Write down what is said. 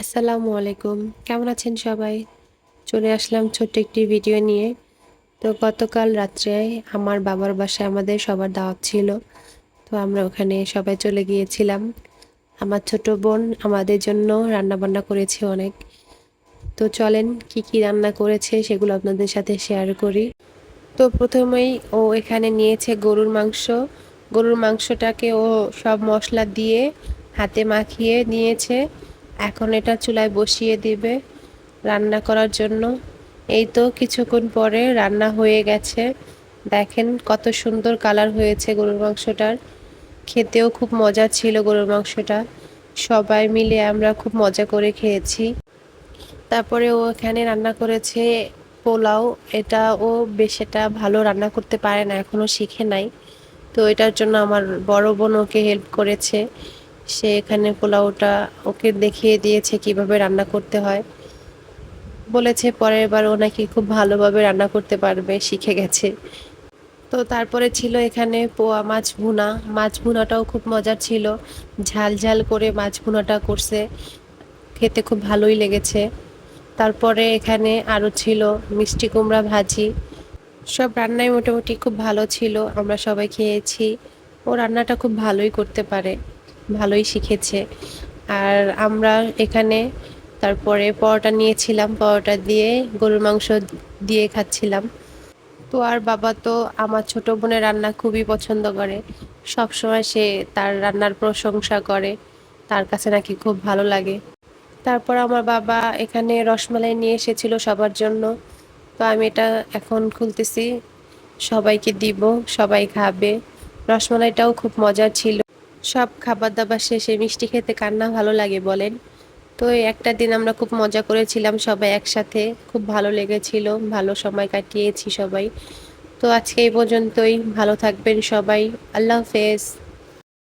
আসসালামু আলাইকুম। কেমন আছেন সবাই? চলে আসলাম ছোট্ট একটি ভিডিও নিয়ে। তো গতকাল রাত্রে আমার বাবার বাসায় আমাদের সবার দাওয়াত ছিল। তো আমরা ওখানে সবাই চলে গিয়েছিলাম। আমার ছোট বোন আমাদের জন্য রান্নাবান্না করেছে অনেক। তো চলেন কি কি রান্না করেছে সেগুলো আপনাদের সাথে শেয়ার করি। তো প্রথমেই ও এখানে নিয়েছে গরুর মাংস। গরুর মাংসটাকে ও সব মশলা দিয়ে হাতে মাখিয়ে নিয়েছে। এখন এটা চুলায় বসিয়ে দিবে রান্না করার জন্য। এই তো কিছুক্ষণ পরে রান্না হয়ে গেছে। দেখেন কত সুন্দর কালার হয়েছে গরুর মাংসটার। খেতেও খুব মজা ছিল গরুর মাংসটা। সবাই মিলে আমরা খুব মজা করে খেয়েছি। তারপরে ও এখানে রান্না করেছে পোলাও। এটা ও বেশ একটা ভালো রান্না করতে পারে না, এখনো শিখে নাই। তো এটার জন্য আমার বড় বোন ওকে হেল্প করেছে। সে এখানে পোলাওটা ওকে দেখিয়ে দিয়েছে কিভাবে রান্না করতে হয়। বলেছে পরের বার ও নাকি খুব ভালোভাবে রান্না করতে পারবে, শিখে গেছে। তো তারপরে ছিল এখানে পোয়া মাছ ভুনা। মাছ ভুনাটাও খুব মজার ছিল। ঝাল ঝাল করে মাছ ভুনাটা করছে, খেতে খুব ভালোই লেগেছে। তারপরে এখানে আরও ছিল মিষ্টি কুমড়া ভাজি। সব রান্নাই মোটামুটি খুব ভালো ছিল, আমরা সবাই খেয়েছি। ও রান্নাটা খুব ভালোই করতে পারে, ভালোই শিখেছে। আর আমরা এখানে তারপরে পরোটা নিয়েছিলাম, পরোটা দিয়ে গরুর মাংস দিয়ে খাচ্ছিলাম। তো আর বাবা তো আমার ছোট বোনের রান্না খুবই পছন্দ করে। সব সময় সে তার রান্নার প্রশংসা করে, তার কাছে নাকি খুব ভালো লাগে। তারপর আমার বাবা এখানে রসমালাই নিয়ে এসেছিল সবার জন্য। তো আমি এটা এখন খুলতেছি, সবাইকে দিব, সবাই খাবে। রসমালাইটাও খুব মজার ছিল। সব খাবার দাবার শেষে মিষ্টি খেতে কার না ভালো লাগে বলেন। তো এই একটা দিন আমরা খুব মজা করেছিলাম সবাই একসাথে, খুব ভালো লেগেছিল, ভালো সময় কাটিয়েছি সবাই। তো আজকে এই পর্যন্তই, ভালো থাকবেন সবাই। আল্লাহ হাফেজ।